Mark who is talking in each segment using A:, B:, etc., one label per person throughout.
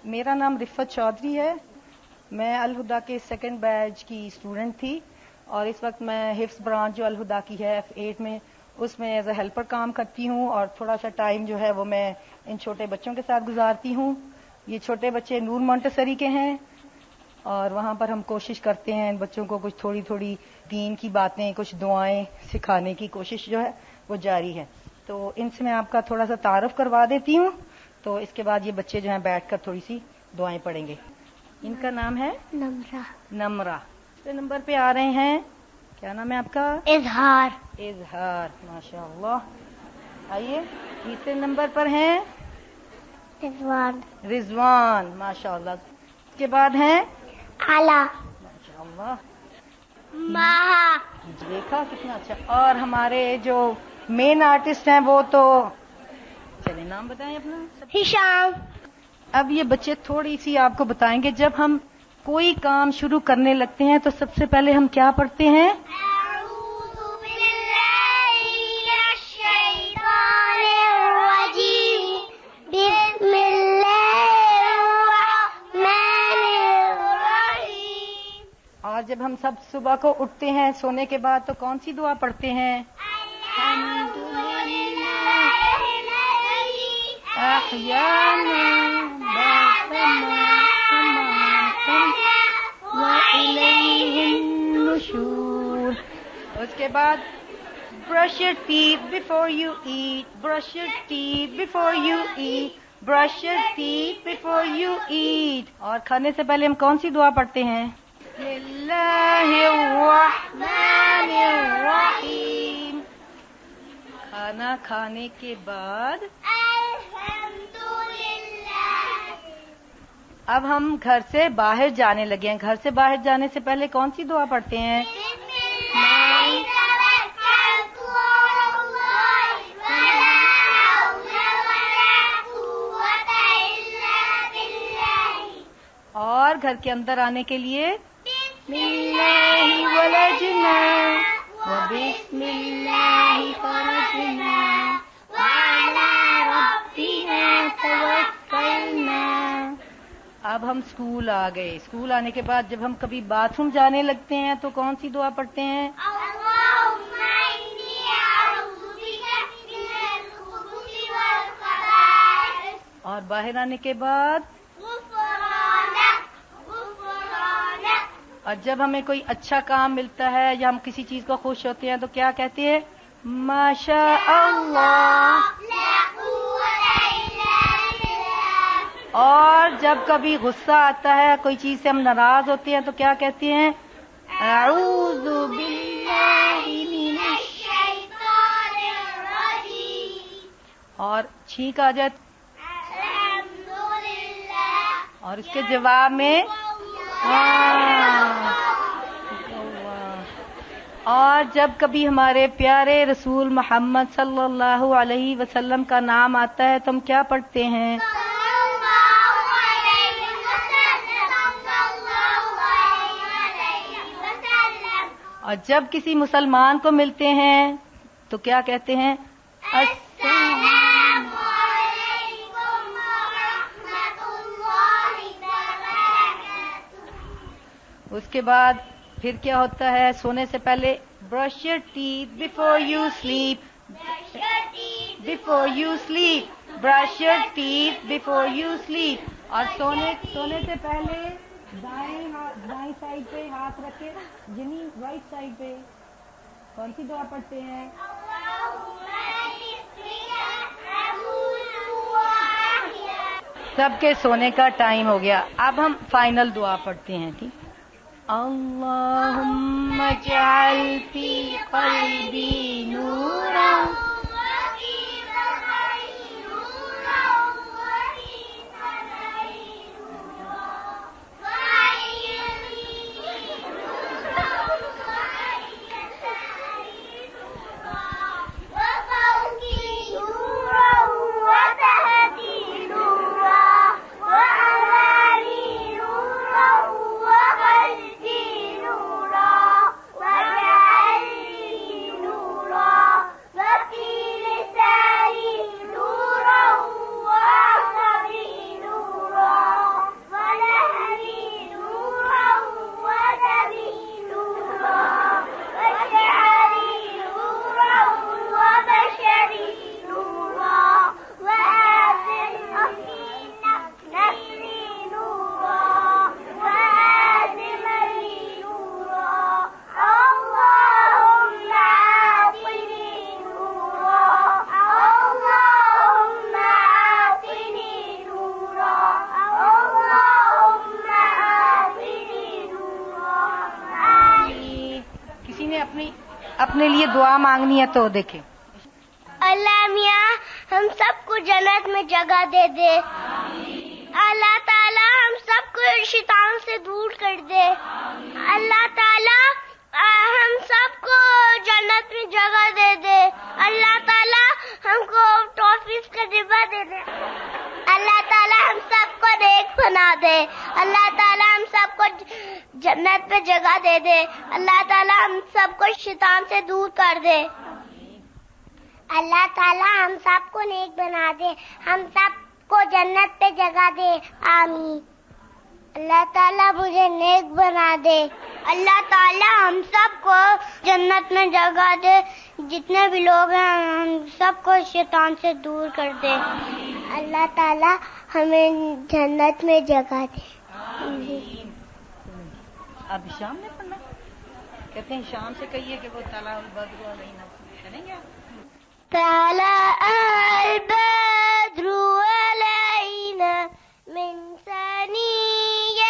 A: میرا نام رفت چودھری ہے. میں الہدا کے سیکنڈ بیچ کی اسٹوڈنٹ تھی اور اس وقت میں حفظ برانچ جو الہدا کی ہے F8 میں اس میں ایز اے ہیلپر کام کرتی ہوں اور تھوڑا سا ٹائم جو ہے وہ میں ان چھوٹے بچوں کے ساتھ گزارتی ہوں. یہ چھوٹے بچے نور مونٹیسری کے ہیں اور وہاں پر ہم کوشش کرتے ہیں ان بچوں کو کچھ تھوڑی تھوڑی دین کی باتیں کچھ دعائیں سکھانے کی کوشش جو ہے وہ جاری ہے. تو ان سے میں آپ کا تھوڑا سا تعارف کروا دیتی ہوں تو اس کے بعد یہ بچے جو ہیں بیٹھ کر تھوڑی سی دعائیں پڑھیں گے. ان کا نام ہے نمرہ. دوسرے نمبر پہ آ رہے ہیں. کیا نام ہے آپ کا؟ اظہار. ماشاء اللہ. آئیے. تیسرے نمبر پر ہیں رضوان. ماشاء اللہ. اس کے بعد ہیں ماشاء اللہ دیکھا کتنا اچھا. اور ہمارے جو مین آرٹسٹ ہیں وہ تو چلیں نام بتائیں اپنا.
B: ہشام.
A: اب یہ بچے تھوڑی سی آپ کو بتائیں گے جب ہم کوئی کام شروع کرنے لگتے ہیں تو سب سے پہلے ہم کیا پڑھتے ہیں؟
B: اعوذ باللہ من الشیطان الرجیم. بسم اللہ الرحمن الرحیم.
A: اور جب ہم سب صبح کو اٹھتے ہیں سونے کے بعد تو کون سی دعا پڑھتے ہیں؟ احیانا بعدما اماتنا والیہ النشور. اس کے بعد brush your teeth before you eat, brush your teeth before you eat, brush your teeth before you eat. اور کھانے سے پہلے ہم کون سی دعا پڑھتے ہیں؟ بسم اللہ الرحمن الرحیم. کھانا کھانے کے بعد اب ہم گھر سے باہر جانے لگے ہیں. گھر سے باہر جانے سے پہلے کون سی دعا پڑھتے ہیں؟ اور گھر کے اندر آنے کے لیے بسم اللہ ولجنا وبسم اللہ خرجنا وعلی ربنا توکلنا. اب ہم اسکول آ گئے. اسکول آنے کے بعد جب ہم کبھی باتھ روم جانے لگتے ہیں تو کون سی دعا پڑھتے ہیں؟
B: اللہم انی اعوذ بک من الخبث والخبائث.
A: اور باہر آنے کے بعد اور جب ہمیں کوئی اچھا کام ملتا ہے یا ہم کسی چیز کو خوش ہوتے ہیں تو کیا کہتے ہیں؟ ماشاء اللہ. اور جب کبھی غصہ آتا ہے کوئی چیز سے ہم ناراض ہوتے ہیں تو کیا کہتے ہیں؟ اعوذ باللہ من
B: الشیطان الرجیم.
A: اور چھینک آ جائے
B: الحمدللہ.
A: اور اس کے جواب میں اور جب کبھی ہمارے پیارے رسول محمد صلی اللہ علیہ وسلم کا نام آتا ہے تو ہم کیا پڑھتے ہیں؟ اور جب کسی مسلمان کو ملتے ہیں تو کیا کہتے ہیں؟
B: السلام علیکم ورحمۃ اللہ وبرکاتہ.
A: اس کے بعد پھر کیا ہوتا ہے؟ سونے سے پہلے brush your teeth before you sleep. Before you sleep brush your teeth before you sleep. اور سونے سے پہلے دائیں سائڈ پہ ہاتھ رکھے یعنی رائٹ سائڈ پہ کون سی دعا پڑھتے ہیں؟ سب کے سونے کا ٹائم ہو گیا. اب ہم فائنل دعا پڑھتے ہیں. ٹھیک. اللہم اجعل فی قلبی نورا اپنے لیے دعا مانگنی ہے تو دیکھیں.
B: اللہ میاں ہم سب کو جنت میں جگہ دے دے. اللہ تعالیٰ ہم سب کو شیطان سے دور کر دے. اللہ تعالیٰ ہم سب کو جنت میں جگہ دے دے. اللہ تعالیٰ ہم کو ٹافیز کا ڈبہ دے دے. اللہ تعالیٰ ہم سب کو نیک بنا دے. اللہ تعالیٰ ہم سب کو جنت میں جگہ دے دے. اللہ تعالیٰ ہم سب کو شیطان سے دور کر دے. اللہ تعالیٰ ہم سب کو نیک بنا دے. ہم سب کو جنت پہ جگہ دے. آمین. اللہ تعالیٰ مجھے نیک بنا دے. اللہ تعالیٰ ہم سب کو جنت میں جگہ دے. جتنے بھی لوگ ہیں ہم سب کو شیطان سے دور کر دے. اللہ تعالیٰ ہمیں جنت میں جگہ دے.
A: اب شام میں پڑھنا کہتے ہیں، شام سے کہیے کہ وہ طلع البدر علینا کریں گے.
B: طلع البدر علينا من ثنيات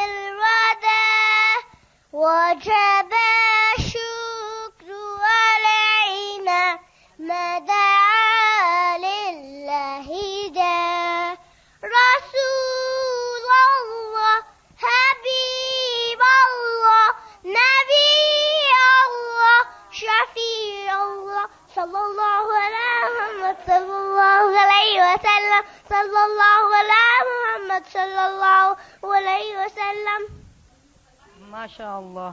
B: الوداع وجب الشكر علينا ما دعا لله داع. رسول الله حبيب الله نبي الله شفيع الله صلى الله على محمد صلى الله عليه وسلم صلى الله على محمد صلى الله عليه وسلم.
A: ما شاء اللہ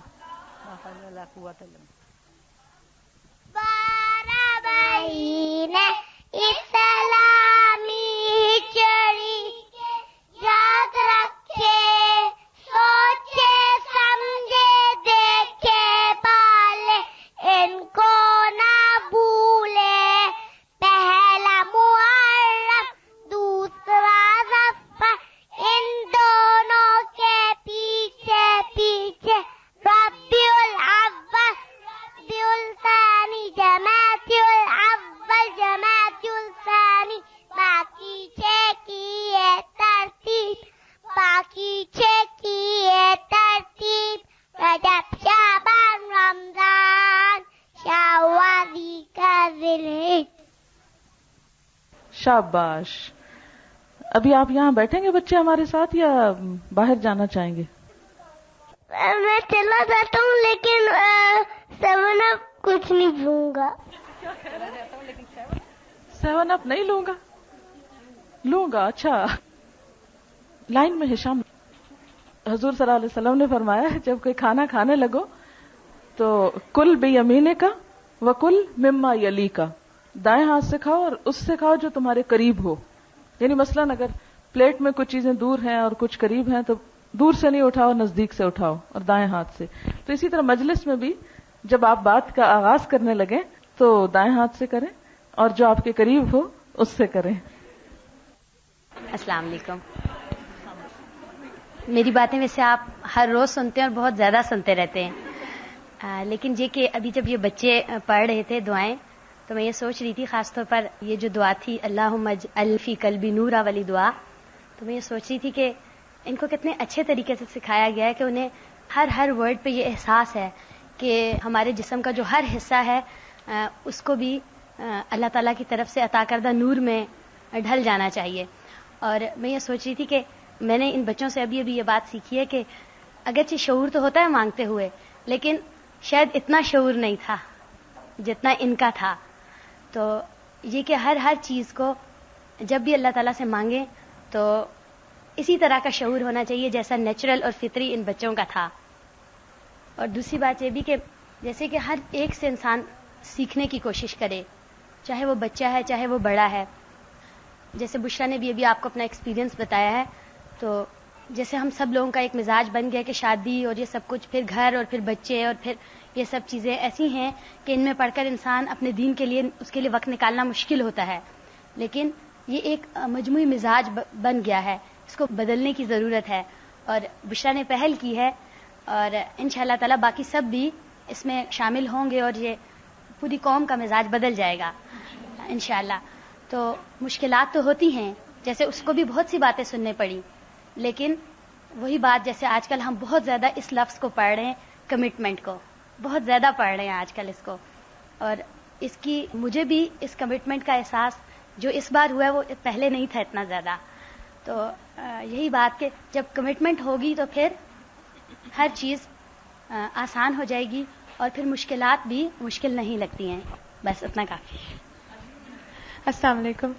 A: لا حول ولا قوة الا باللہ.
B: بارابین اسلامی چڑی یاد رکھے سوچے سمجھے دیکھے پالے ان کو نہ بھولے. پہلا محرم دوسرا ظفر ان دونوں کے پیچھے پیچھے ربیع الاول ربیع الثانی جمادی الاول جمادی الثانی. باقی چھ کی ہے ترتیب باقی چھ کی ہے ترتیب رجب شعبان رمضان شوال کا ذوالحجہ.
C: شاباش. ابھی آپ یہاں بیٹھیں گے بچے ہمارے ساتھ یا باہر جانا چاہیں گے؟
B: میں چلا جاتا ہوں لیکن 7 اپ کچھ نہیں لوں گا.
C: 7 اپ نہیں لوں گا. اچھا لائن میں ہشام. حضور صلی اللہ علیہ وسلم نے فرمایا جب کوئی کھانا کھانے لگو تو کل بیمینے کا وکل مما یلی کا، دائیں ہاتھ سے کھاؤ اور اس سے کھاؤ جو تمہارے قریب ہو. یعنی مثلاً اگر پلیٹ میں کچھ چیزیں دور ہیں اور کچھ قریب ہیں تو دور سے نہیں اٹھاؤ، نزدیک سے اٹھاؤ اور دائیں ہاتھ سے. تو اسی طرح مجلس میں بھی جب آپ بات کا آغاز کرنے لگیں تو دائیں ہاتھ سے کریں اور جو آپ کے قریب ہو اس سے کریں.
D: السلام علیکم. میری باتیں ویسے آپ ہر روز سنتے ہیں اور بہت زیادہ سنتے رہتے ہیں، لیکن یہ کہ ابھی جب یہ بچے پڑھ رہے تھے دعائیں تو میں یہ سوچ رہی تھی، خاص طور پر یہ جو دعا تھی اللہم اجعل فی قلبی نورا والی دعا، تو میں یہ سوچ رہی تھی کہ ان کو کتنے اچھے طریقے سے سکھایا گیا ہے کہ انہیں ہر ورڈ پہ یہ احساس ہے کہ ہمارے جسم کا جو ہر حصہ ہے اس کو بھی اللہ تعالیٰ کی طرف سے عطا کردہ نور میں ڈھل جانا چاہیے. اور میں یہ سوچ رہی تھی کہ میں نے ان بچوں سے ابھی یہ بات سیکھی ہے کہ اگرچہ شعور تو ہوتا ہے مانگتے ہوئے، لیکن شاید اتنا شعور نہیں تھا جتنا ان کا تھا. تو یہ کہ ہر چیز کو جب بھی اللہ تعالیٰ سے مانگیں تو اسی طرح کا شعور ہونا چاہیے جیسا نیچرل اور فطری ان بچوں کا تھا. اور دوسری بات یہ بھی کہ جیسے کہ ہر ایک سے انسان سیکھنے کی کوشش کرے، چاہے وہ بچہ ہے چاہے وہ بڑا ہے. جیسے بشرا نے بھی ابھی آپ کو اپنا ایکسپیرینس بتایا ہے، تو جیسے ہم سب لوگوں کا ایک مزاج بن گیا کہ شادی اور یہ سب کچھ، پھر گھر اور پھر بچے اور پھر یہ سب چیزیں ایسی ہیں کہ ان میں پڑھ کر انسان اپنے دین کے لیے اس کے لیے وقت نکالنا مشکل ہوتا ہے. لیکن یہ ایک مجموعی مزاج بن گیا ہے، اس کو بدلنے کی ضرورت ہے اور بشرا نے پہل کی ہے اور انشاءاللہ تعالی باقی سب بھی اس میں شامل ہوں گے اور یہ پوری قوم کا مزاج بدل جائے گا انشاءاللہ. تو مشکلات تو ہوتی ہیں، جیسے اس کو بھی بہت سی باتیں سننے پڑی، لیکن وہی بات جیسے آج کل ہم بہت زیادہ اس لفظ کو پڑھ رہے ہیں، کمٹمنٹ کو، بہت زیادہ پڑھ رہے ہیں آج کل اس کو, اور اس کی مجھے بھی اس کمٹمنٹ کا احساس جو اس بار ہوا ہے وہ پہلے نہیں تھا اتنا زیادہ. تو یہی بات کہ جب کمٹمنٹ ہوگی تو پھر ہر چیز آسان ہو جائے گی اور پھر مشکلات بھی مشکل نہیں لگتی ہیں. بس اتنا کافی.
E: السلام علیکم.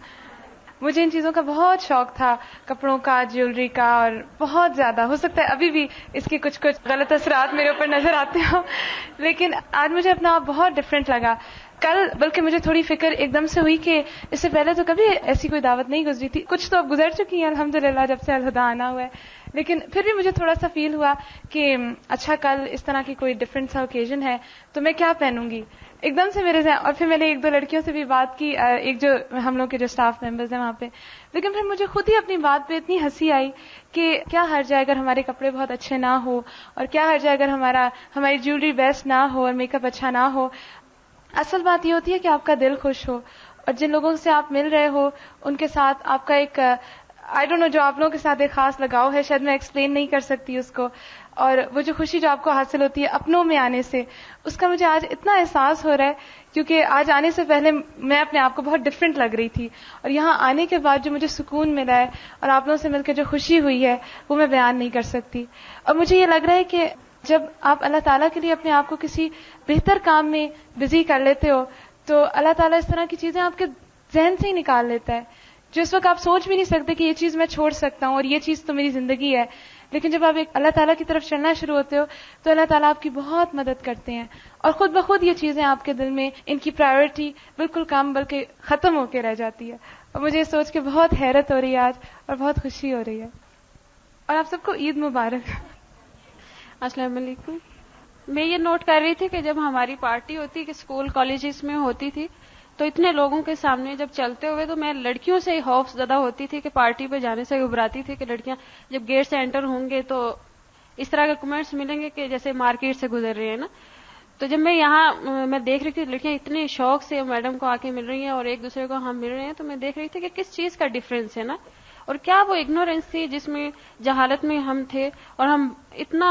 E: مجھے ان چیزوں کا بہت شوق تھا, کپڑوں کا, جیولری کا, اور بہت زیادہ. ہو سکتا ہے ابھی بھی اس کے کچھ غلط اثرات میرے اوپر نظر آتے ہوں, لیکن آج مجھے اپنا آپ بہت ڈفرینٹ لگا. کل بلکہ مجھے تھوڑی فکر ایک دم سے ہوئی کہ اس سے پہلے تو کبھی ایسی کوئی دعوت نہیں گزری تھی. کچھ تو اب گزر چکی ہیں الحمدللہ جب سے الہدیٰ آنا ہوا ہے, لیکن پھر بھی مجھے تھوڑا سا فیل ہوا کہ اچھا کل اس طرح کی کوئی ڈفرینٹ سا اوکیزن ہے تو میں کیا پہنوں گی. ایک دم سے میرے ذہن, اور پھر میں نے ایک دو لڑکیوں سے بھی بات کی, ایک جو ہم لوگ کے جو اسٹاف ممبرز ہیں وہاں پہ, لیکن پھر مجھے خود ہی اپنی بات پہ اتنی ہنسی آئی کہ کیا حرج ہے اگر ہمارے کپڑے بہت اچھے نہ ہو, اور کیا حرج ہے اگر ہماری جیولری بیسٹ نہ ہو اور میک اپ اچھا نہ ہو. اصل بات یہ ہوتی ہے کہ آپ کا دل خوش ہو, اور جن لوگوں سے آپ مل رہے ہو ان کے ساتھ آپ کا ایک آئی ڈونٹ نو جو آپ لوگوں کے ساتھ ایک خاص لگاؤ ہے, شاید میں ایکسپلین نہیں کر سکتی اس کو, اور وہ جو خوشی جو آپ کو حاصل ہوتی ہے اپنوں میں آنے سے, اس کا مجھے آج اتنا احساس ہو رہا ہے, کیونکہ آج آنے سے پہلے میں اپنے آپ کو بہت ڈفرینٹ لگ رہی تھی, اور یہاں آنے کے بعد جو مجھے سکون ملا ہے اور آپ لوگوں سے مل کے جو خوشی ہوئی ہے وہ میں بیان نہیں کر سکتی. اور مجھے یہ لگ رہا ہے کہ جب آپ اللہ تعالیٰ کے لیے اپنے آپ کو کسی بہتر کام میں بزی کر لیتے ہو تو اللہ تعالیٰ اس طرح کی چیزیں آپ کے ذہن سے ہی نکال لیتا ہے جو اس وقت آپ سوچ بھی نہیں سکتے کہ یہ چیز میں چھوڑ سکتا ہوں اور یہ چیز تو میری زندگی ہے. لیکن جب آپ ایک اللہ تعالیٰ کی طرف چلنا شروع ہوتے ہو تو اللہ تعالیٰ آپ کی بہت مدد کرتے ہیں, اور خود بخود یہ چیزیں آپ کے دل میں ان کی پرائیورٹی بالکل کم بلکہ ختم ہو کے رہ جاتی ہے. اور مجھے یہ سوچ کے بہت حیرت ہو رہی ہے آج, اور بہت خوشی ہو رہی ہے. اور آپ سب کو عید مبارک.
F: السلام علیکم. میں یہ نوٹ کر رہی تھی کہ جب ہماری پارٹی ہوتی کہ اسکول کالجز میں ہوتی تھی تو اتنے لوگوں کے سامنے جب چلتے ہوئے تو میں لڑکیوں سے ہی خوف زدہ ہوتی تھی کہ پارٹی پہ جانے سے گھبراتی تھی کہ لڑکیاں جب گیٹ سے انٹر ہوں گے تو اس طرح کے کمنٹس ملیں گے کہ جیسے مارکیٹ سے گزر رہے ہیں نا. تو جب میں یہاں میں دیکھ رہی تھی لڑکیاں اتنے شوق سے میڈم کو آ کے مل رہی ہیں اور ایک دوسرے کو ہم مل رہے ہیں, تو میں دیکھ رہی تھی کہ کس چیز کا ڈفرینس ہے نا, اور کیا وہ اگنورینس تھی جس میں جہالت میں ہم تھے, اور ہم اتنا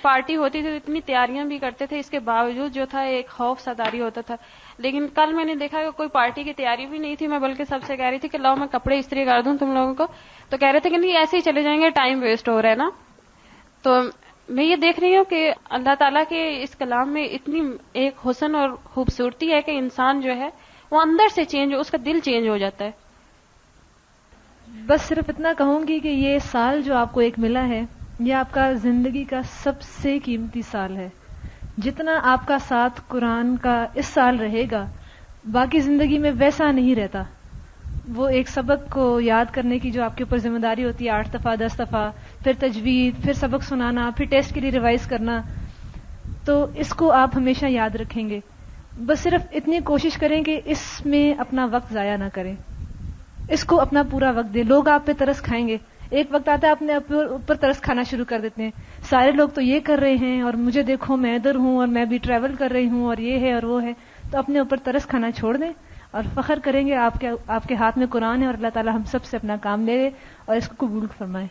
F: پارٹی ہوتی تھی اتنی تیاریاں بھی کرتے تھے, اس کے باوجود جو تھا ایک خوف ساتاری ہوتا تھا. لیکن کل میں نے دیکھا کہ کوئی پارٹی کی تیاری بھی نہیں تھی. میں بلکہ سب سے کہہ رہی تھی کہ لاؤ میں کپڑے استری کر دوں تم لوگوں کو, تو کہہ رہے تھے کہ نہیں ایسے ہی چلے جائیں گے, ٹائم ویسٹ ہو رہا ہے نا. تو میں یہ دیکھ رہی ہوں کہ اللہ تعالیٰ کے اس کلام میں اتنی ایک حسن اور خوبصورتی ہے کہ انسان جو ہے وہ اندر سے چینج ہو, اس کا دل چینج ہو جاتا ہے.
G: بس صرف اتنا کہوں گی کہ یہ سال جو آپ کو ایک ملا ہے یہ آپ کا زندگی کا سب سے قیمتی سال ہے. جتنا آپ کا ساتھ قرآن کا اس سال رہے گا باقی زندگی میں ویسا نہیں رہتا. وہ ایک سبق کو یاد کرنے کی جو آپ کے اوپر ذمہ داری ہوتی ہے 8 دفعہ 10 دفعہ, پھر تجوید, پھر سبق سنانا, پھر ٹیسٹ کے لیے ریوائز کرنا, تو اس کو آپ ہمیشہ یاد رکھیں گے. بس صرف اتنی کوشش کریں کہ اس میں اپنا وقت ضائع نہ کریں, اس کو اپنا پورا وقت دیں. لوگ آپ پہ ترس کھائیں گے, ایک وقت آتا ہے اپنے اوپر ترس کھانا شروع کر دیتے ہیں. سارے لوگ تو یہ کر رہے ہیں اور مجھے دیکھو میں ادھر ہوں اور میں بھی ٹریول کر رہی ہوں اور یہ ہے اور وہ ہے. تو اپنے اوپر ترس کھانا چھوڑ دیں اور فخر کریں گے آپ کے ہاتھ میں قرآن ہے اور اللہ تعالی ہم سب سے اپنا کام لے لے اور اس کو قبول فرمائے.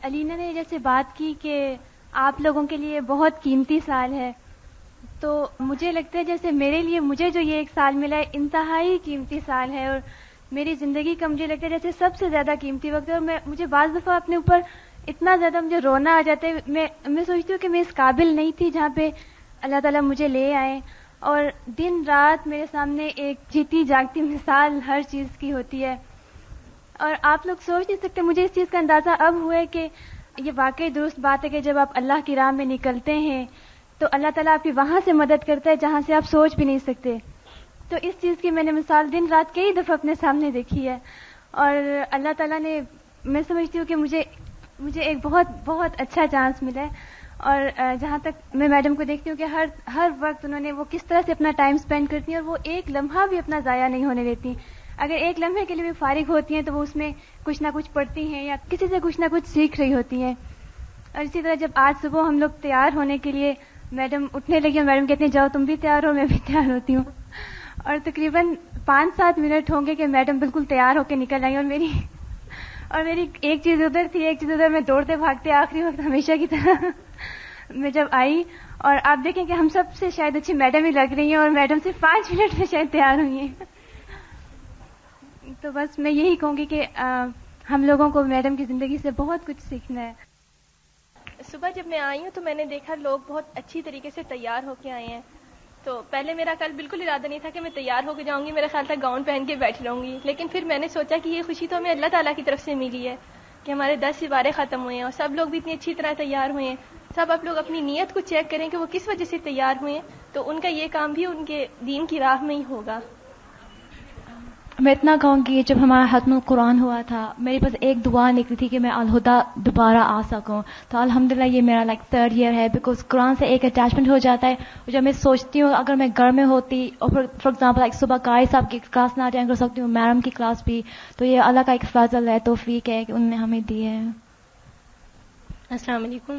H: علینا نے جیسے بات کی کہ آپ لوگوں کے لیے بہت قیمتی سال ہے, تو مجھے لگتا ہے جیسے میرے لیے مجھے جو یہ ایک سال ملا ہے انتہائی قیمتی سال ہے, اور میری زندگی کا مجھے لگتا ہے جیسے سب سے زیادہ قیمتی وقت ہے. اور مجھے بعض دفعہ اپنے اوپر اتنا زیادہ مجھے رونا آ جاتا ہے. میں سوچتی ہوں کہ میں اس قابل نہیں تھی جہاں پہ اللہ تعالیٰ مجھے لے آئے, اور دن رات میرے سامنے ایک جیتی جاگتی مثال ہر چیز کی ہوتی ہے. اور آپ لوگ سوچ نہیں سکتے, مجھے اس چیز کا اندازہ اب ہوا ہے کہ یہ واقعی درست بات ہے کہ جب آپ اللہ کی راہ میں نکلتے ہیں تو اللہ تعالیٰ آپ کی وہاں سے مدد کرتا ہے جہاں سے آپ سوچ بھی نہیں سکتے. تو اس چیز کی میں نے مثال دن رات کئی دفعہ اپنے سامنے دیکھی ہے, اور اللہ تعالیٰ نے, میں سمجھتی ہوں کہ مجھے ایک بہت بہت اچھا چانس ملا ہے. اور جہاں تک میں میڈم کو دیکھتی ہوں کہ ہر وقت انہوں نے وہ کس طرح سے اپنا ٹائم سپینڈ کرتی ہیں اور وہ ایک لمحہ بھی اپنا ضائع نہیں ہونے دیتی. اگر ایک لمحے کے لیے بھی فارغ ہوتی ہیں تو وہ اس میں کچھ نہ کچھ پڑھتی ہیں یا کسی سے کچھ نہ کچھ سیکھ رہی ہوتی ہیں. اور اسی طرح جب آج صبح ہم لوگ تیار ہونے کے لیے میڈم اٹھنے لگی اور میڈم کہتے ہیں جاؤ تم بھی تیار ہو, میں بھی تیار ہوتی ہوں, اور تقریباً 5-7 منٹ ہوں گے کہ میڈم بالکل تیار ہو کے نکل آئی, اور میری ایک چیز ادھر تھی ایک چیز ادھر, میں دوڑتے بھاگتے آخری وقت ہمیشہ کی طرح میں جب آئی اور آپ دیکھیں کہ ہم سب سے شاید اچھی میڈم ہی لگ رہی ہیں اور میڈم سے 5 منٹ میں شاید تیار ہوئی ہیں. تو بس میں یہی کہوں گی کہ ہم لوگوں کو میڈم کی زندگی سے بہت کچھ سیکھنا ہے.
I: صبح جب میں آئی ہوں تو میں نے دیکھا لوگ بہت اچھی طریقے سے تیار ہو کے آئے ہیں. تو پہلے میرا کل بالکل ارادہ نہیں تھا کہ میں تیار ہو کے جاؤں گی, میرا خیال تھا گاؤن پہن کے بیٹھ رہوں گی, لیکن پھر میں نے سوچا کہ یہ خوشی تو ہمیں اللہ تعالیٰ کی طرف سے ملی ہے کہ ہمارے 10 سپارے ختم ہوئے ہیں اور سب لوگ بھی اتنی اچھی طرح تیار ہوئے ہیں. سب آپ لوگ اپنی نیت کو چیک کریں کہ وہ کس وجہ سے تیار ہوئے ہیں, تو ان کا یہ کام بھی ان کے دین کی راہ میں ہی ہوگا.
J: میں اتنا کہوں گی جب ہمارا ختم قرآن ہوا تھا میرے پاس ایک دعا نکلی تھی کہ میں الہدا دوبارہ آ سکوں. تو الحمدللہ یہ میرا 3rd ایئر ہے, بیکاز قرآن سے ایک اٹیچمنٹ ہو جاتا ہے. اور جب میں سوچتی ہوں اگر میں گھر میں ہوتی اور فار ایگزامپل صبح قاری صاحب کی کلاس نہ اٹینڈ کر سکتی ہوں, میڈم کی کلاس بھی, تو یہ اللہ کا ایک فضل ہے, توفیق ہے کہ انہوں نے ہمیں دی ہے.
K: السلام علیکم.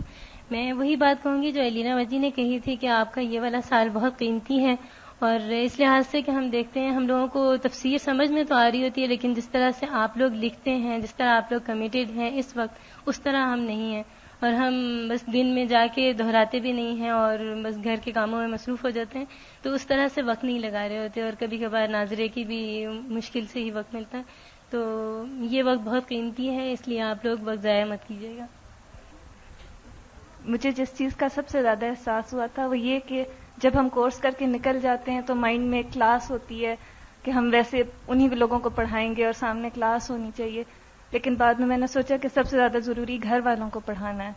K: میں وہی بات کہوں گی جو الینا وجی نے کہی تھی کہ آپ کا یہ والا سال بہت قیمتی ہے, اور اس لحاظ سے کہ ہم دیکھتے ہیں ہم لوگوں کو تفسیر سمجھ میں تو آ رہی ہوتی ہے, لیکن جس طرح سے آپ لوگ لکھتے ہیں, جس طرح آپ لوگ کمیٹیڈ ہیں اس وقت, اس طرح ہم نہیں ہیں. اور ہم بس دن میں جا کے دہراتے بھی نہیں ہیں اور بس گھر کے کاموں میں مصروف ہو جاتے ہیں, تو اس طرح سے وقت نہیں لگا رہے ہوتے, اور کبھی کبھار ناظرے کی بھی مشکل سے ہی وقت ملتا ہے. تو یہ وقت بہت قیمتی ہے, اس لیے آپ لوگ وقت ضائع مت کیجیے گا.
L: مجھے جس چیز کا سب سے زیادہ احساس ہوا تھا وہ یہ کہ جب ہم کورس کر کے نکل جاتے ہیں تو مائنڈ میں کلاس ہوتی ہے کہ ہم ویسے انہی لوگوں کو پڑھائیں گے اور سامنے کلاس ہونی چاہیے, لیکن بعد میں نے سوچا کہ سب سے زیادہ ضروری گھر والوں کو پڑھانا ہے.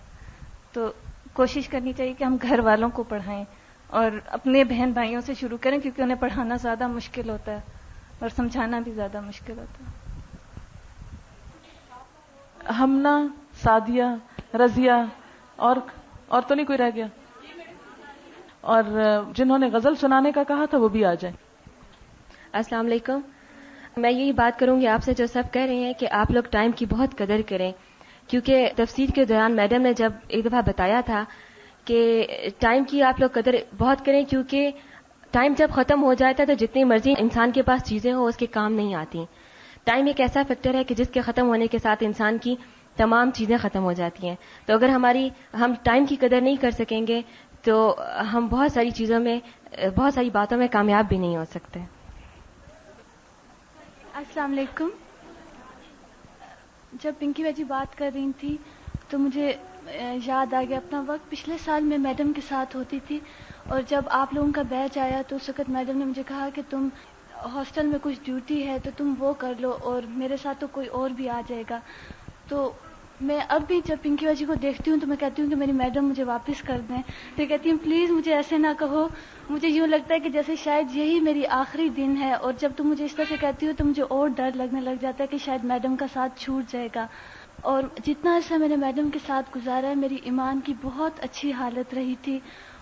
L: تو کوشش کرنی چاہیے کہ ہم گھر والوں کو پڑھائیں اور اپنے بہن بھائیوں سے شروع کریں, کیونکہ انہیں پڑھانا زیادہ مشکل ہوتا ہے اور سمجھانا بھی زیادہ مشکل ہوتا ہے.
C: ہمنا, سعدیہ, رضیہ اور تو نہیں کوئی رہ گیا, اور جنہوں نے غزل سنانے کا کہا تھا وہ بھی آ جائیں.
M: السلام علیکم. میں یہی بات کروں گی آپ سے جو سب کہہ رہے ہیں کہ آپ لوگ ٹائم کی بہت قدر کریں, کیونکہ تفسیر کے دوران میڈم نے جب ایک دفعہ بتایا تھا کہ ٹائم کی آپ لوگ قدر بہت کریں, کیونکہ ٹائم جب ختم ہو جاتا ہے تو جتنی مرضی انسان کے پاس چیزیں ہوں اس کے کام نہیں آتی. ٹائم ایک ایسا فیکٹر ہے کہ جس کے ختم ہونے کے ساتھ انسان کی تمام چیزیں ختم ہو جاتی ہیں. تو اگر ہم ٹائم کی قدر نہیں کر سکیں گے تو ہم بہت ساری چیزوں میں, بہت ساری باتوں میں کامیاب بھی نہیں ہو سکتے.
H: السلام علیکم. جب پنکی باجی بات کر رہی تھی تو مجھے یاد آ گیا اپنا وقت. پچھلے سال میں میڈم کے ساتھ ہوتی تھی, اور جب آپ لوگوں کا بیچ آیا تو اس وقت میڈم نے مجھے کہا کہ تم ہاسٹل میں کچھ ڈیوٹی ہے تو تم وہ کر لو اور میرے ساتھ تو کوئی اور بھی آ جائے گا. تو میں اب بھی جب پنکی باجی کو دیکھتی ہوں تو میں کہتی ہوں کہ میری میڈم مجھے واپس کر دیں. تو کہتی ہوں پلیز مجھے ایسے نہ کہو, مجھے یوں لگتا ہے کہ جیسے شاید یہی میری آخری دن ہے, اور جب تم مجھے اس طرح سے کہتی ہو تو مجھے اور ڈر لگنے لگ جاتا ہے کہ شاید میڈم کا ساتھ چھوٹ جائے گا. اور جتنا عرصہ میں نے میڈم کے ساتھ گزارا ہے میری ایمان کی بہت اچھی حالت رہی تھی,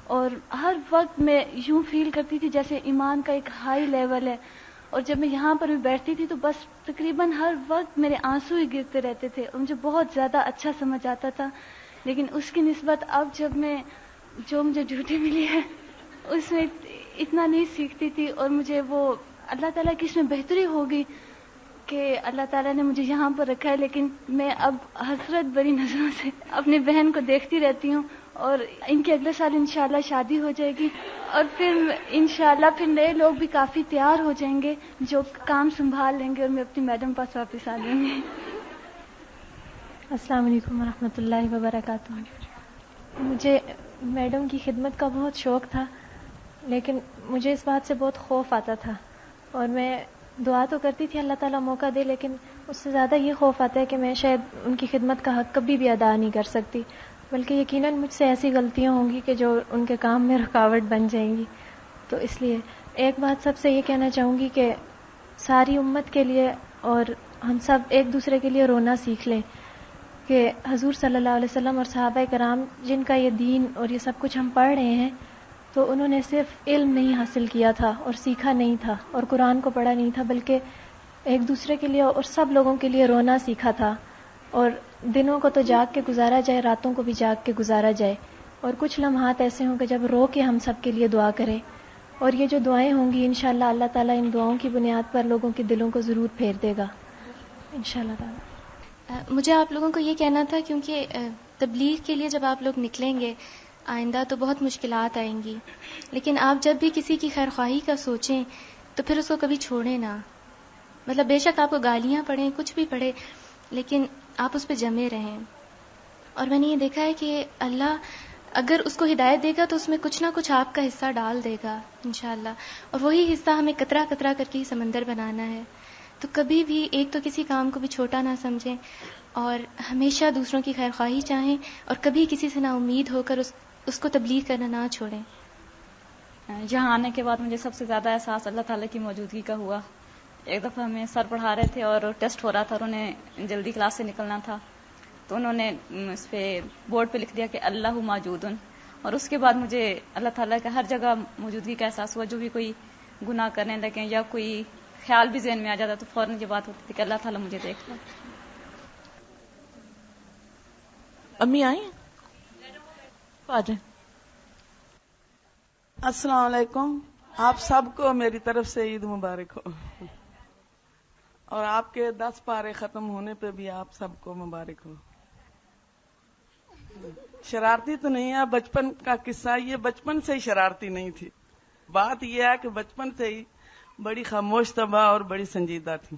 H: اور ہر وقت میں یوں فیل کرتی تھی جیسے ایمان کا ایک ہائی لیول ہے. اور جب میں یہاں پر بھی بیٹھتی تھی تو بس تقریباً ہر وقت میرے آنسو ہی گرتے رہتے تھے, اور مجھے بہت زیادہ اچھا سمجھ آتا تھا. لیکن اس کی نسبت اب جب میں جو مجھے ڈیوٹی ملی ہے اس میں اتنا نہیں سیکھتی تھی, اور مجھے وہ اللہ تعالیٰ کی اس میں بہتری ہوگی کہ اللہ تعالیٰ نے مجھے یہاں پر رکھا ہے. لیکن میں اب حسرت بری نظروں سے اپنی بہن کو دیکھتی رہتی ہوں, اور ان کے اگلے سال انشاءاللہ شادی ہو جائے گی, اور پھر انشاءاللہ پھر نئے لوگ بھی کافی تیار ہو جائیں گے جو کام سنبھال لیں گے, اور میں اپنی میڈم پاس واپس آ جاؤں گی.
J: السلام علیکم ورحمۃ اللہ وبرکاتہ. مجھے میڈم کی خدمت کا بہت شوق تھا, لیکن مجھے اس بات سے بہت خوف آتا تھا, اور میں دعا تو کرتی تھی اللہ تعالیٰ موقع دے, لیکن اس سے زیادہ یہ خوف آتا ہے کہ میں شاید ان کی خدمت کا حق کبھی بھی ادا نہیں کر سکتی, بلکہ یقیناً مجھ سے ایسی غلطیاں ہوں گی کہ جو ان کے کام میں رکاوٹ بن جائیں گی. تو اس لیے ایک بات سب سے یہ کہنا چاہوں گی کہ ساری امت کے لیے اور ہم سب ایک دوسرے کے لیے رونا سیکھ لیں کہ حضور صلی اللہ علیہ وسلم اور صحابہ کرام جن کا یہ دین اور یہ سب کچھ ہم پڑھ رہے ہیں, تو انہوں نے صرف علم نہیں حاصل کیا تھا اور سیکھا نہیں تھا اور قرآن کو پڑھا نہیں تھا, بلکہ ایک دوسرے کے لیے اور سب لوگوں کے لیے رونا سیکھا تھا. اور دنوں کو تو جاگ کے گزارا جائے, راتوں کو بھی جاگ کے گزارا جائے, اور کچھ لمحات ایسے ہوں کہ جب رو کے ہم سب کے لیے دعا کریں, اور یہ جو دعائیں ہوں گی انشاءاللہ اللہ تعالیٰ ان دعاؤں کی بنیاد پر لوگوں کے دلوں کو ضرور پھیر دے گا انشاءاللہ تعالیٰ.
N: مجھے آپ لوگوں کو یہ کہنا تھا, کیونکہ تبلیغ کے لیے جب آپ لوگ نکلیں گے
H: آئندہ تو بہت مشکلات آئیں گی، لیکن آپ جب بھی کسی کی خیر خواہی کا سوچیں تو پھر اس کو کبھی چھوڑیں نہ. مطلب بے شک آپ کو گالیاں پڑیں، کچھ بھی پڑے، لیکن آپ اس پہ جمے رہیں. اور میں نے یہ دیکھا ہے کہ اللہ اگر اس کو ہدایت دے گا تو اس میں کچھ نہ کچھ آپ کا حصہ ڈال دے گا انشاءاللہ، اور وہی حصہ ہمیں قطرہ قطرہ کر کے ہی سمندر بنانا ہے. تو کبھی بھی ایک تو کسی کام کو بھی چھوٹا نہ سمجھیں، اور ہمیشہ دوسروں کی خیر خواہی چاہیں، اور کبھی کسی سے نا امید ہو کر اس کو تبلیغ کرنا نہ چھوڑیں.
N: یہاں آنے کے بعد مجھے سب سے زیادہ احساس اللہ تعالیٰ کی موجودگی کا ہوا. ایک دفعہ ہمیں سر پڑھا رہے تھے اور ٹیسٹ ہو رہا تھا اور انہیں جلدی کلاس سے نکلنا تھا، تو انہوں نے اس پہ بورڈ پہ لکھ دیا کہ اللہ موجودن، اور اس کے بعد مجھے اللہ تعالیٰ کا ہر جگہ موجودگی کا احساس ہوا. جو بھی کوئی گناہ کرنے لگے یا کوئی خیال بھی ذہن میں آ جاتا تو فوراً یہ بات ہوتی تھی کہ اللہ تعالیٰ مجھے دیکھتا.
C: امی آئی آ جائیں.
O: السلام علیکم. آپ سب کو میری طرف سے عید مبارک ہو، اور آپ کے 10 پارے ختم ہونے پہ بھی آپ سب کو مبارک ہو. شرارتی تو نہیں ہے، بچپن کا قصہ یہ بچپن سے ہی شرارتی نہیں تھی. بات یہ ہے کہ بچپن سے ہی بڑی خاموش طبع اور بڑی سنجیدہ تھی.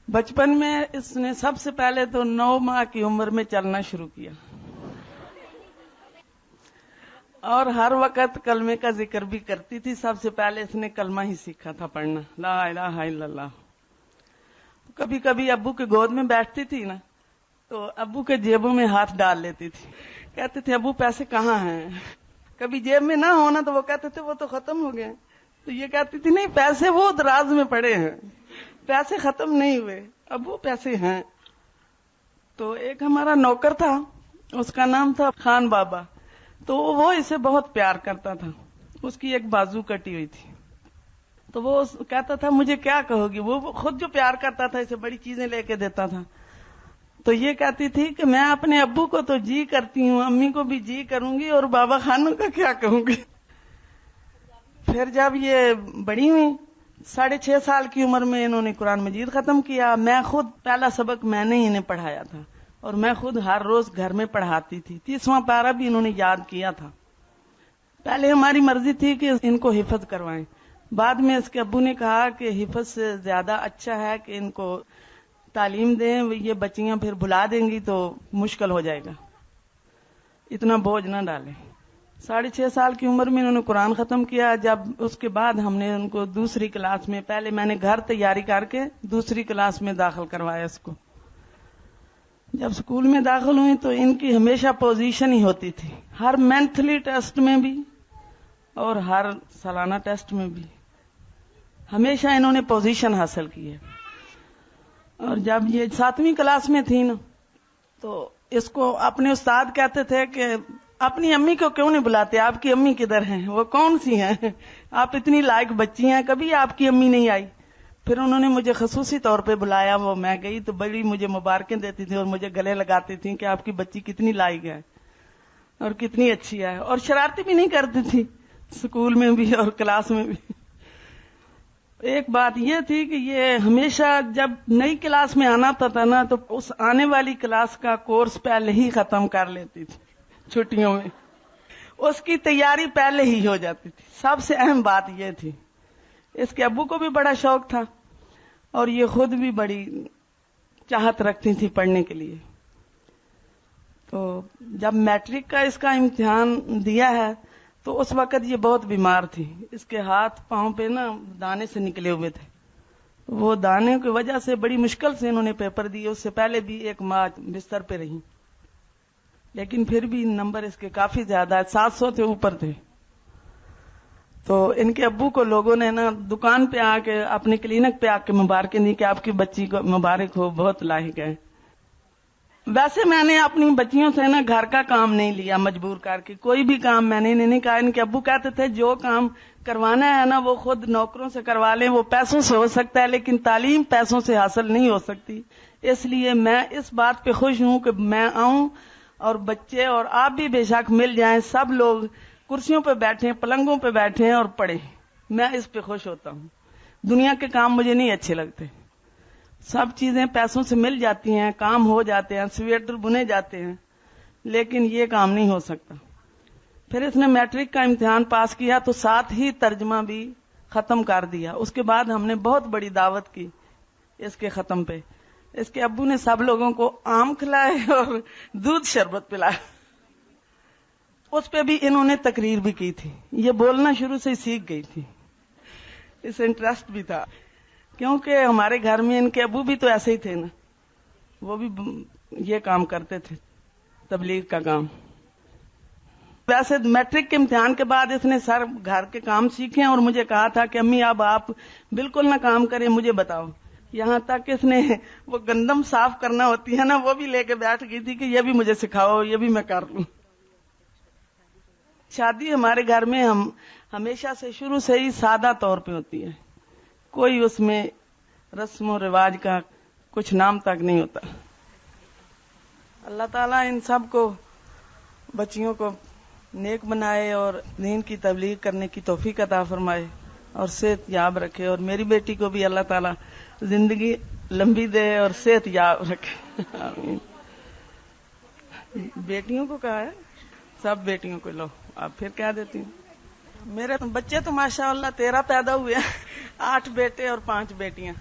O: بچپن میں اس نے سب سے پہلے تو 9 ماہ کی عمر میں چلنا شروع کیا، اور ہر وقت کلمے کا ذکر بھی کرتی تھی. سب سے پہلے اس نے کلمہ ہی سیکھا تھا پڑھنا، لا الہ الا اللہ. کبھی کبھی ابو کے گود میں بیٹھتی تھی نا تو ابو کے جیبوں میں ہاتھ ڈال لیتی تھی. کہتے تھے ابو پیسے کہاں ہیں؟ کبھی جیب میں نہ ہونا تو وہ کہتے تھے وہ تو ختم ہو گئے. تو یہ کہتی تھی نہیں، پیسے وہ دراز میں پڑے ہیں، پیسے ختم نہیں ہوئے، ابو پیسے ہیں. تو ایک ہمارا نوکر تھا، اس کا نام تھا خان بابا، تو وہ اسے بہت پیار کرتا تھا. اس کی ایک بازو کٹی ہوئی تھی، تو وہ کہتا تھا مجھے کیا کہو گی. وہ خود جو پیار کرتا تھا اسے بڑی چیزیں لے کے دیتا تھا. تو یہ کہتی تھی کہ میں اپنے ابو کو تو جی کرتی ہوں، امی کو بھی جی کروں گی، اور بابا خانوں کا کیا کہوں گی. پھر جب یہ بڑی ہوئی، 6.5 سال کی عمر میں انہوں نے قرآن مجید ختم کیا. میں خود پہلا سبق میں نے انہیں پڑھایا تھا، اور میں خود ہر روز گھر میں پڑھاتی تھی. 30واں پارہ بھی انہوں نے یاد کیا تھا. پہلے ہماری مرضی تھی کہ ان کو حفظ کروائیں، بعد میں اس کے ابو نے کہا کہ حفظ سے زیادہ اچھا ہے کہ ان کو تعلیم دیں، یہ بچیاں پھر بھلا دیں گی تو مشکل ہو جائے گا، اتنا بوجھ نہ ڈالیں. 6.5 سال کی عمر میں انہوں نے قرآن ختم کیا. جب اس کے بعد ہم نے ان کو دوسری کلاس میں، پہلے میں نے گھر تیاری کر کے دوسری کلاس میں داخل کروایا اس کو. جب اسکول میں داخل ہوئی تو ان کی ہمیشہ پوزیشن ہی ہوتی تھی، ہر منتھلی ٹیسٹ میں بھی اور ہر سالانہ ٹیسٹ میں بھی ہمیشہ انہوں نے پوزیشن حاصل کی ہے. اور جب یہ 7ویں کلاس میں تھی نا تو اس کو اپنے استاد کہتے تھے کہ اپنی امی کو کیوں نہیں بلاتے، آپ کی امی کدھر ہیں، وہ کون سی ہیں، آپ اتنی لائق بچی ہیں، کبھی آپ کی امی نہیں آئی. پھر انہوں نے مجھے خصوصی طور پہ بلایا، وہ میں گئی تو بڑی مجھے مبارکیں دیتی تھی اور مجھے گلے لگاتی تھی کہ آپ کی بچی کتنی لائق ہے اور کتنی اچھی ہے. اور شرارتی بھی نہیں کرتی تھی اسکول میں بھی اور کلاس میں بھی. ایک بات یہ تھی کہ یہ ہمیشہ جب نئی کلاس میں آنا تھا نا تو اس آنے والی کلاس کا کورس پہلے ہی ختم کر لیتی تھی. چھٹیوں میں اس کی تیاری پہلے ہی ہو جاتی تھی. سب سے اہم بات یہ تھی. اس کے ابو کو بھی بڑا شوق تھا اور یہ خود بھی بڑی چاہت رکھتی تھی پڑھنے کے لیے. تو جب میٹرک کا اس کا امتحان دیا ہے تو اس وقت یہ بہت بیمار تھی. اس کے ہاتھ پاؤں پہ نا دانے سے نکلے ہوئے تھے. وہ دانے کی وجہ سے بڑی مشکل سے انہوں نے پیپر دیے. اس سے پہلے بھی 1 ماہ بستر پہ رہی، لیکن پھر بھی نمبر اس کے کافی زیادہ 700 سے اوپر تھے. تو ان کے ابو کو لوگوں نے نا دکان پہ آ کے اپنے کلینک پہ آ کے مبارکیں دی کہ آپ کی بچی کو مبارک ہو، بہت لاحق ہے. ویسے میں نے اپنی بچیوں سے نا گھر کا کام نہیں لیا مجبور کر کے، کوئی بھی کام میں نے نہیں کہا. ان کے ابو کہتے تھے جو کام کروانا ہے نا وہ خود نوکروں سے کروا لیں، وہ پیسوں سے ہو سکتا ہے لیکن تعلیم پیسوں سے حاصل نہیں ہو سکتی. اس لیے میں اس بات پہ خوش ہوں کہ میں آؤں اور بچے اور آپ بھی بے شک مل جائیں، سب لوگ کرسیوں پہ بیٹھیں، پلنگوں پہ بیٹھیں اور پڑھیں. میں اس پہ خوش ہوتا ہوں. دنیا کے کام مجھے نہیں اچھے لگتے. سب چیزیں پیسوں سے مل جاتی ہیں، کام ہو جاتے ہیں، سویٹر بنے جاتے ہیں، لیکن یہ کام نہیں ہو سکتا. پھر اس نے میٹرک کا امتحان پاس کیا تو ساتھ ہی ترجمہ بھی ختم کر دیا. اس کے بعد ہم نے بہت بڑی دعوت کی اس کے ختم پہ. اس کے ابو نے سب لوگوں کو آم کھلائے اور دودھ شربت پلایا. اس پہ بھی انہوں نے تقریر بھی کی تھی. یہ بولنا شروع سے ہی سیکھ گئی تھی, اس انٹرسٹ بھی تھا, کیونکہ ہمارے گھر میں ان کے ابو بھی تو ایسے ہی تھے نا, وہ بھی یہ کام کرتے تھے, تبلیغ کا کام. ویسے میٹرک کے امتحان کے بعد اس نے سر گھر کے کام سیکھے اور مجھے کہا تھا کہ امی اب آپ بالکل نہ کام کریں, مجھے بتاؤ. یہاں تک اس نے وہ گندم صاف کرنا ہوتی ہے نا, وہ بھی لے کے بیٹھ گئی تھی کہ یہ بھی مجھے سکھاؤ, یہ بھی میں کر لوں. شادی ہمارے گھر میں ہم ہمیشہ سے شروع سے ہی سادہ طور پہ ہوتی ہے, کوئی اس میں رسم و رواج کا کچھ نام تک نہیں ہوتا. اللہ تعالیٰ ان سب کو بچیوں کو نیک بنائے اور دین کی تبلیغ کرنے کی توفیق عطا فرمائے اور صحت یاب رکھے. اور میری بیٹی کو بھی اللہ تعالیٰ زندگی لمبی دے اور صحت یاب رکھے. آمین. بیٹیوں کو کہا ہے, سب بیٹیوں کو لو. اب پھر کیا دیتی ہوں. میرے بچے تو ماشاء اللہ 13 پیدا ہوئے, 8 بیٹے اور 5 بیٹیاں.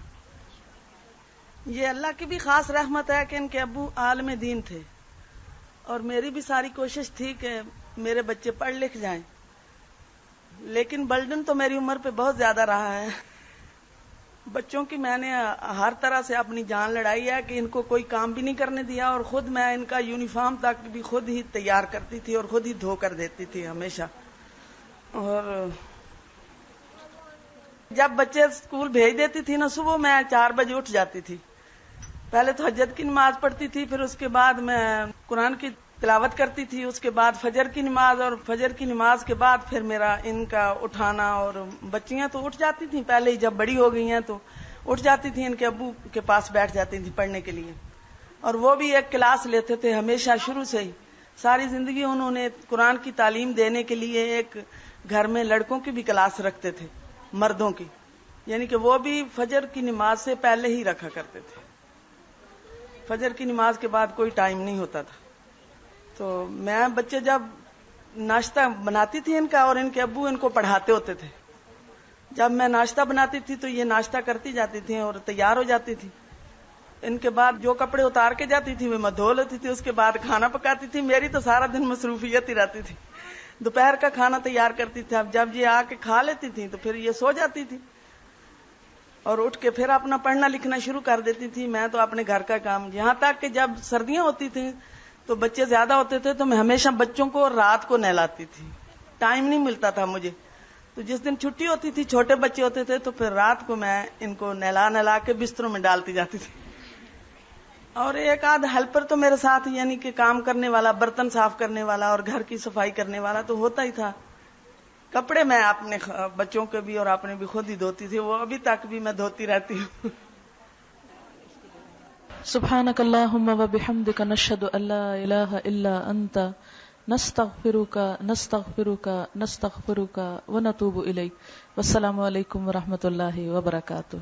O: یہ اللہ کی بھی خاص رحمت ہے کہ ان کے ابو عالم دین تھے, اور میری بھی ساری کوشش تھی کہ میرے بچے پڑھ لکھ جائیں, لیکن برڈن تو میری عمر پہ بہت زیادہ رہا ہے. بچوں کی میں نے ہر طرح سے اپنی جان لڑائی ہے کہ ان کو کوئی کام بھی نہیں کرنے دیا, اور خود میں ان کا یونیفارم تک بھی خود ہی تیار کرتی تھی اور خود ہی دھو کر دیتی تھی ہمیشہ. اور جب بچے اسکول بھیج دیتی تھی نا, صبح میں 4 بجے اٹھ جاتی تھی. پہلے تو تہجد کی نماز پڑھتی تھی, پھر اس کے بعد میں قرآن کی تلاوت کرتی تھی, اس کے بعد فجر کی نماز, اور فجر کی نماز کے بعد پھر میرا ان کا اٹھانا. اور بچیاں تو اٹھ جاتی تھیں پہلے ہی, جب بڑی ہو گئی ہیں تو اٹھ جاتی تھیں, ان کے ابو کے پاس بیٹھ جاتی تھیں پڑھنے کے لیے. اور وہ بھی ایک کلاس لیتے تھے ہمیشہ شروع سے ہی. ساری زندگی انہوں نے قرآن کی تعلیم دینے کے لیے ایک گھر میں لڑکوں کی بھی کلاس رکھتے تھے, مردوں کی, یعنی کہ وہ بھی فجر کی نماز سے پہلے ہی رکھا کرتے تھے. فجر کی نماز کے بعد کوئی ٹائم نہیں ہوتا تھا. تو میں بچے جب ناشتہ بناتی تھی ان کا, اور ان کے ابو ان کو پڑھاتے ہوتے تھے, جب میں ناشتہ بناتی تھی تو یہ ناشتہ کرتی جاتی تھی اور تیار ہو جاتی تھی. ان کے بعد جو کپڑے اتار کے جاتی تھی وہ میں دھو لیتی تھی, اس کے بعد کھانا پکاتی تھی. میری تو سارا دن مصروفیت ہی رہتی تھی. دوپہر کا کھانا تیار کرتی تھی, اب جب یہ آ کے کھا لیتی تھی تو پھر یہ سو جاتی تھی, اور اٹھ کے پھر اپنا پڑھنا لکھنا شروع کر دیتی تھی. میں تو اپنے گھر کا کام, یہاں تک کہ جب سردیاں ہوتی تھیں تو بچے زیادہ ہوتے تھے تو میں ہمیشہ بچوں کو رات کو نہلاتی تھی. ٹائم نہیں ملتا تھا مجھے, تو جس دن چھٹی ہوتی تھی, چھوٹے بچے ہوتے تھے, تو پھر رات کو میں ان کو نہلا کے بستروں میں ڈالتی جاتی تھی. اور ایک آدھ ہیلپر تو میرے ساتھ, یعنی کہ کام کرنے والا, برتن صاف کرنے والا اور گھر کی صفائی کرنے والا تو ہوتا ہی تھا. کپڑے میں اپنے بچوں کے بھی اور اپنے بھی خود ہی دھوتی تھی, وہ ابھی تک بھی میں دھوتی رہتی ہوں.
C: سبحانک اللہم و بحمدک نشہد ان لا الہ الا انت نستغفرک نستغفرک نستغفرک ونتوب الیک. والسلام علیکم ورحمۃ اللہ وبرکاتہ.